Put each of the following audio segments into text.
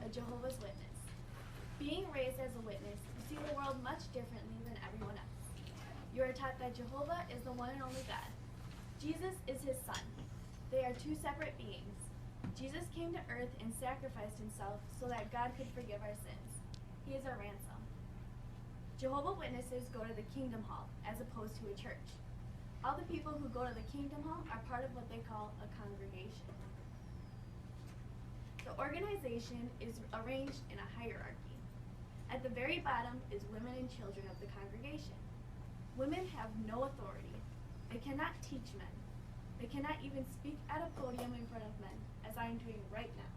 a Jehovah's Witness. Being raised as a witness, you see the world much differently than everyone else. You are taught that Jehovah is the one and only God. Jesus is his son. They are two separate beings. Jesus came to earth and sacrificed himself so that God could forgive our sins. He is our ransom. Jehovah's Witnesses go to the Kingdom Hall as opposed to a church. All the people who go to the Kingdom Hall are part of what they call a congregation. The organization is arranged in a hierarchy. At the very bottom is women and children of the congregation. Women have no authority. They cannot teach men. They cannot even speak at a podium in front of men, as I am doing right now.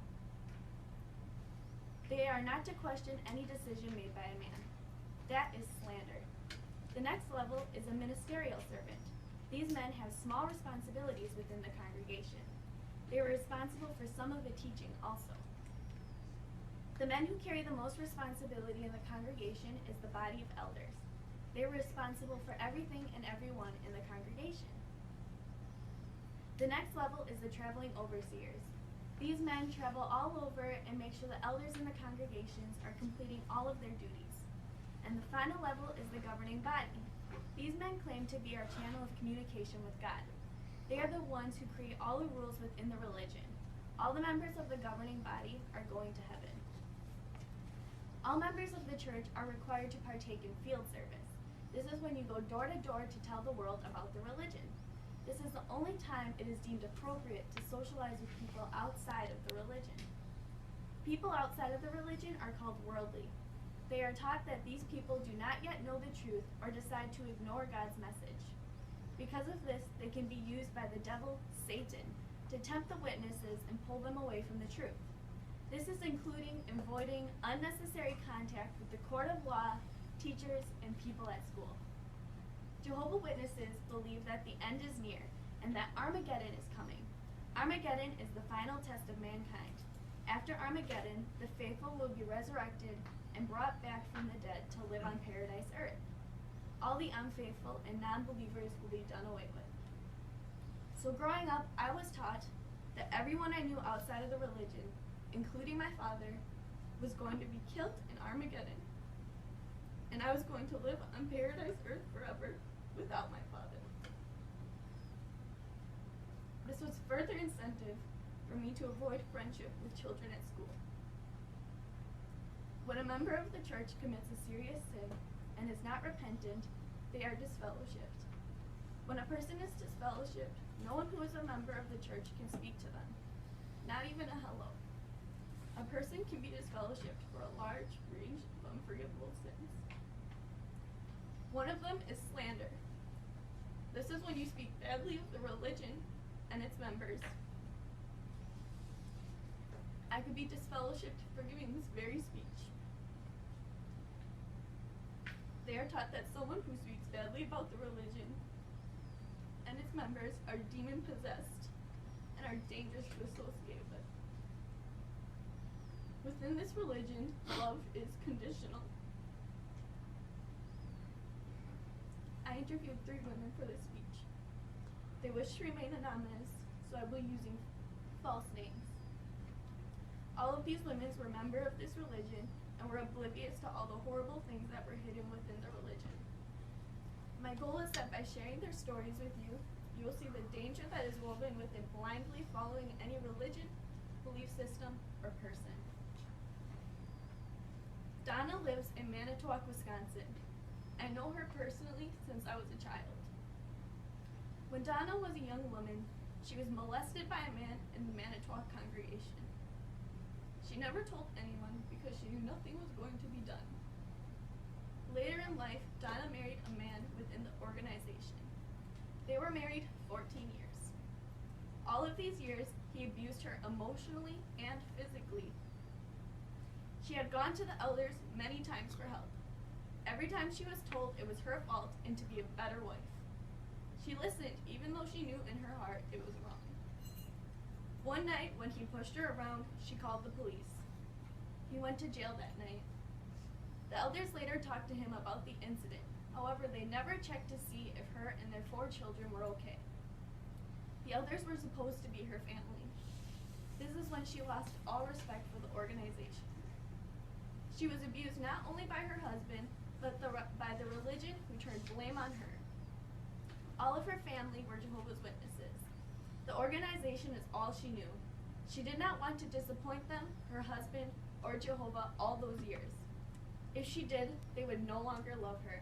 They are not to question any decision made by a man. That is slander. The next level is a ministerial servant. These men have small responsibilities within the congregation. They were responsible for some of the teaching also. The men who carry the most responsibility in the congregation is the body of elders. They were responsible for everything and everyone in the congregation. The next level is the traveling overseers. These men travel all over and make sure the elders in the congregations are completing all of their duties. And the final level is the governing body. These men claim to be our channel of communication with God. They are the ones who create all the rules within the religion. All the members of the governing body are going to heaven. All members of the church are required to partake in field service. This is when you go door to door to tell the world about the religion. This is the only time it is deemed appropriate to socialize with people outside of the religion. People outside of the religion are called worldly. They are taught that these people do not yet know the truth or decide to ignore God's message. Because of this, they can be used by the devil, Satan, to tempt the witnesses and pull them away from the truth. This is including avoiding unnecessary contact with the court of law, teachers, and people at school. Jehovah's Witnesses believe that the end is near and that Armageddon is coming. Armageddon is the final test of mankind. After Armageddon, the faithful will be resurrected and brought back from the dead to live on paradise earth. All the unfaithful and non-believers will be done away with. So growing up, I was taught that everyone I knew outside of the religion, including my father, was going to be killed in Armageddon. And I was going to live on paradise earth forever without my father. This was further incentive for me to avoid friendship with children at school. When a member of the church commits a serious sin and is not repentant, they are disfellowshipped. When a person is disfellowshipped, no one who is a member of the church can speak to them, not even a hello. A person can be disfellowshipped for a large range of unforgivable sins. One of them is slander. This is when you speak badly of the religion and its members. I could be disfellowshipped for giving this very speech. They are taught that someone who speaks badly about the religion and its members are demon-possessed and are dangerous to associate with. Within this religion, love is conditional. I interviewed 3 women for this speech. They wish to remain anonymous, so I will be using false names. All of these women were members of this religion and were oblivious to all the horrible things that were hidden within the religion. My goal is that by sharing their stories with you, you will see the danger that is woven within blindly following any religion, belief system, or person. Donna lives in Manitowoc, Wisconsin. I know her personally since I was a child. When Donna was a young woman, she was molested by a man in the Manitowoc congregation. She never told anyone because she knew nothing was going to be done. Later in life, Donna married a man within the organization. They were married 14 years. All of these years, he abused her emotionally and physically. She had gone to the elders many times for help. Every time she was told it was her fault and to be a better wife. She listened even though she knew in her heart it was wrong. One night, when he pushed her around, she called the police. He went to jail that night. The elders later talked to him about the incident. However, they never checked to see if her and their 4 children were okay. The elders were supposed to be her family. This is when she lost all respect for the organization. She was abused not only by her husband, but by the religion who turned blame on her. All of her family were Jehovah's Witnesses. The organization is all she knew. She did not want to disappoint them, her husband, or Jehovah all those years. If she did, they would no longer love her.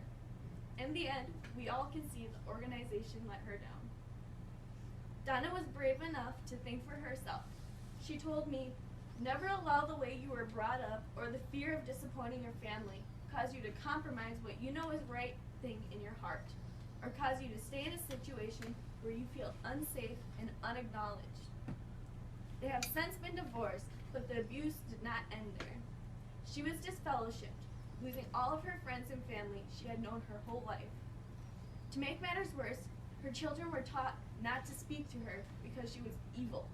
In the end, we all can see the organization let her down. Donna was brave enough to think for herself. She told me, "Never allow the way you were brought up or the fear of disappointing your family cause you to compromise what you know is right thing in your heart, or cause you to stay in a situation where you feel unsafe and unacknowledged." They have since been divorced, but the abuse did not end there. She was disfellowshipped, losing all of her friends and family she had known her whole life. To make matters worse, her children were taught not to speak to her because she was evil.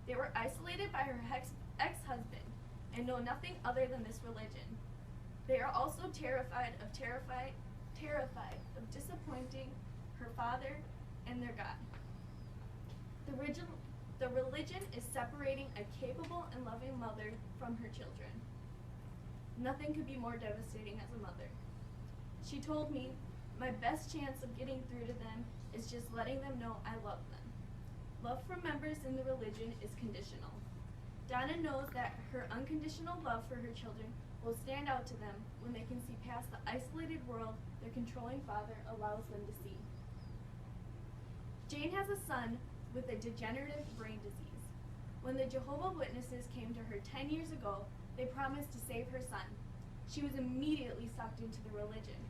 They were isolated by her ex-husband and know nothing other than this religion. They are also terrified of disappointing her father and their God. The religion is separating a capable and loving mother from her children. Nothing could be more devastating as a mother. She told me, "My best chance of getting through to them is just letting them know I love them." Love from members in the religion is conditional. Donna knows that her unconditional love for her children will stand out to them when they can see past the isolated world their controlling father allows them to see. Jane has a son with a degenerative brain disease. When the Jehovah's Witnesses came to her 10 years ago, they promised to save her son. She was immediately sucked into the religion.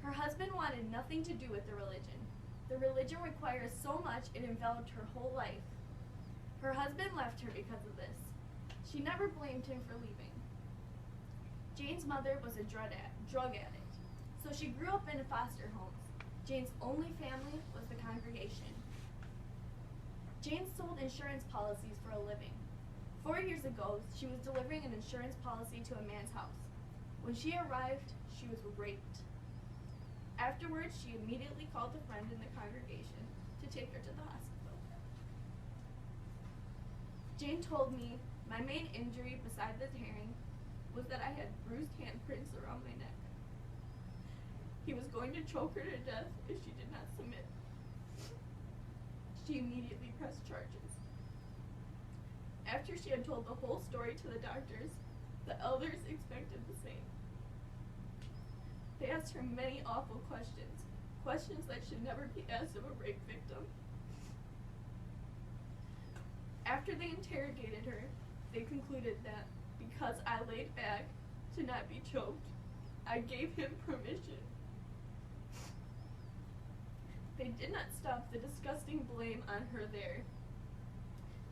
Her husband wanted nothing to do with the religion. The religion requires so much it enveloped her whole life. Her husband left her because of this. She never blamed him for leaving. Jane's mother was a drug addict, so she grew up in foster homes. Jane's only family was the congregation. Jane sold insurance policies for a living. 4 years ago, she was delivering an insurance policy to a man's house. When she arrived, she was raped. Afterwards, she immediately called a friend in the congregation to take her to the hospital. Jane told me, "My main injury beside the tearing was that I had bruised handprints around my neck. He was going to choke her to death if she did not submit." She immediately pressed charges. After she had told the whole story to the doctors, the elders expected the same. They asked her many awful questions, questions that should never be asked of a rape victim. After they interrogated her, they concluded that because I laid back to not be choked, I gave him permission. They did not stop the disgusting blame on her there.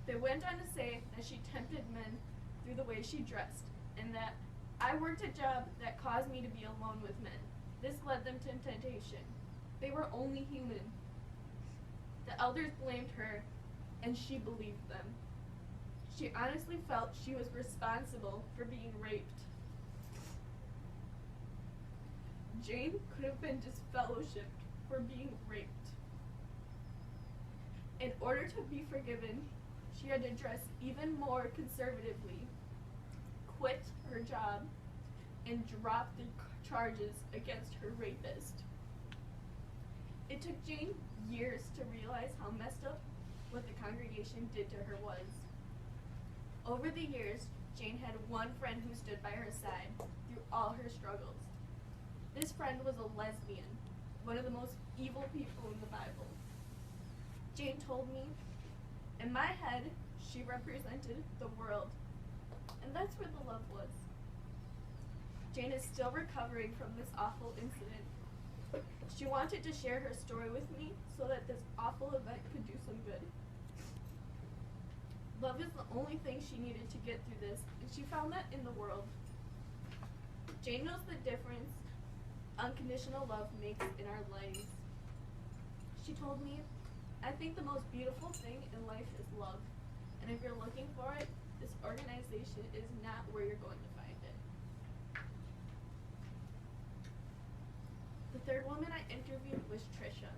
They went on to say that she tempted men through the way she dressed, and that I worked a job that caused me to be alone with men. This led them to temptation. They were only human. The elders blamed her, and she believed them. She honestly felt she was responsible for being raped. Jane could have been disfellowshipped for being raped. In order to be forgiven, she had to dress even more conservatively, quit her job, and drop the charges against her rapist. It took Jane years to realize how messed up what the congregation did to her was. Over the years, Jane had one friend who stood by her side through all her struggles. This friend was a lesbian, one of the most evil people in the Bible. Jane told me, "In my head, she represented the world, and that's where the love was." Jane is still recovering from this awful incident. She wanted to share her story with me so that this awful event could do some good. Love is the only thing she needed to get through this, and she found that in the world. Jane knows the difference unconditional love makes in our lives. She told me, "I think the most beautiful thing in life is love, and if you're looking for it, this organization is not where you're going to find it." The third woman I interviewed was Trisha.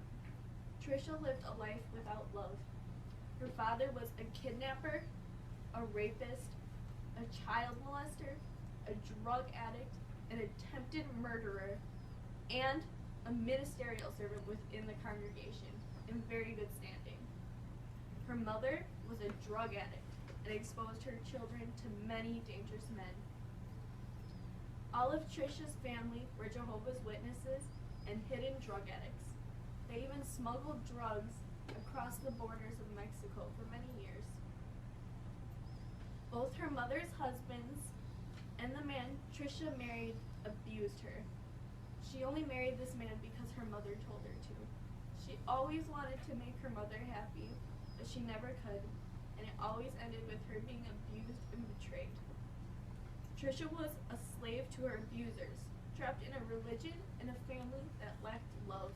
Trisha lived a life without love. Her father was a kidnapper, a rapist, a child molester, a drug addict, an attempted murderer, and a ministerial servant within the congregation in very good standing. Her mother was a drug addict and exposed her children to many dangerous men. All of Trisha's family were Jehovah's Witnesses and hidden drug addicts. They even smuggled drugs across the borders of Mexico for many years. Both her mother's husbands and the man Trisha married abused her. She only married this man because her mother told her to. She always wanted to make her mother happy, but she never could, and it always ended with her being abused and betrayed. Trisha was a slave to her abusers, trapped in a religion and a family that lacked love.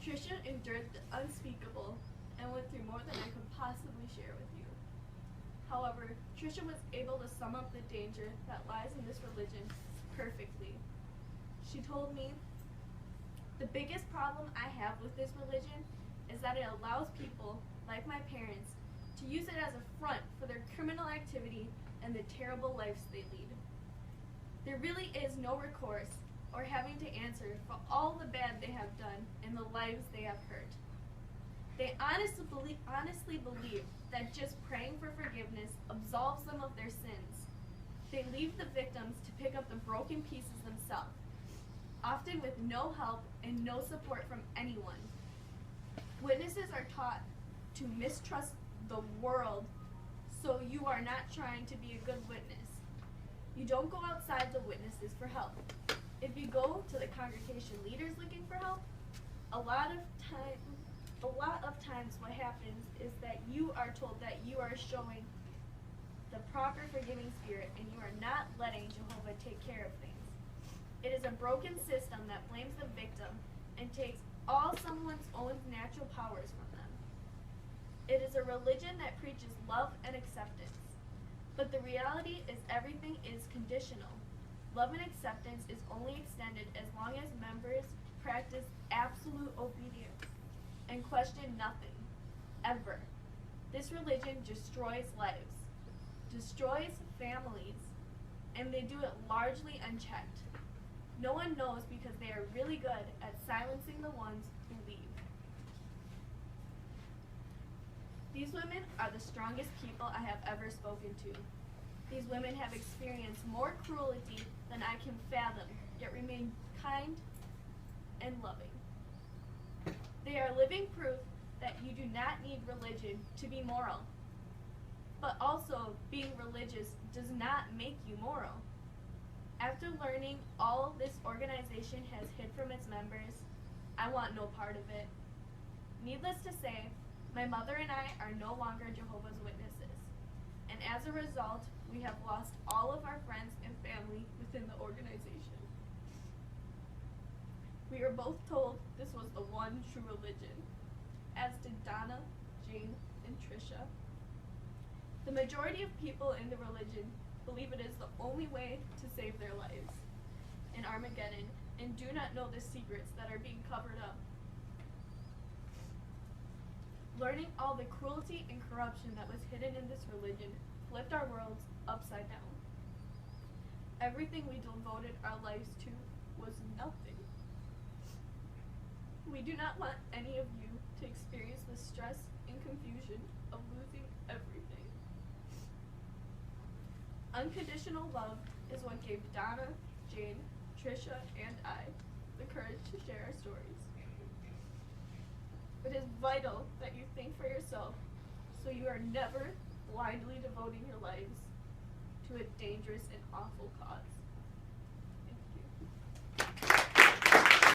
Trisha endured the unspeakable and went through more than I could possibly share with you. However, Trisha was able to sum up the danger that lies in this religion perfectly. She told me, "The biggest problem I have with this religion is that it allows people, like my parents, to use it as a front for their criminal activity and the terrible lives they lead. There really is no recourse or having to answer for all the bad they have done and the lives they have hurt. They honestly believe that just praying for forgiveness absolves them of their sins. They leave the victims to pick up the broken pieces themselves, often with no help and no support from anyone. Witnesses are taught to mistrust the world, so you are not trying to be a good witness. You don't go outside the witnesses for help. If you go to the congregation leaders looking for help, a lot of times what happens is that you are told that you are showing the proper forgiving spirit and you are not letting Jehovah take care of things. It is a broken system that blames the victim and takes all someone's own natural powers from them. It is a religion that preaches love and acceptance. But the reality is everything is conditional. Love and acceptance is only extended as long as members practice absolute obedience and question nothing, ever. This religion destroys lives, destroys families, and they do it largely unchecked. No one knows because they are really good at silencing the ones who leave. These women are the strongest people I have ever spoken to. These women have experienced more cruelty than I can fathom, yet remain kind and loving. They are living proof that you do not need religion to be moral. But also, being religious does not make you moral. After learning all this organization has hid from its members, I want no part of it. Needless to say, my mother and I are no longer Jehovah's Witnesses, and as a result, we have lost all of our friends and family within the organization. We were both told this was the one true religion, as did Donna, Jane, and Trisha. The majority of people in the religion believe it is the only way to save their lives in Armageddon and do not know the secrets that are being covered up. Learning all the cruelty and corruption that was hidden in this religion flipped our worlds upside down. Everything we devoted our lives to was nothing. We do not want any of you to experience the stress and confusion of losing everything. Unconditional love is what gave Donna, Jane, Trisha, and I the courage to share our stories. It is vital that you think for yourself so you are never blindly devoting your lives to a dangerous and awful cause.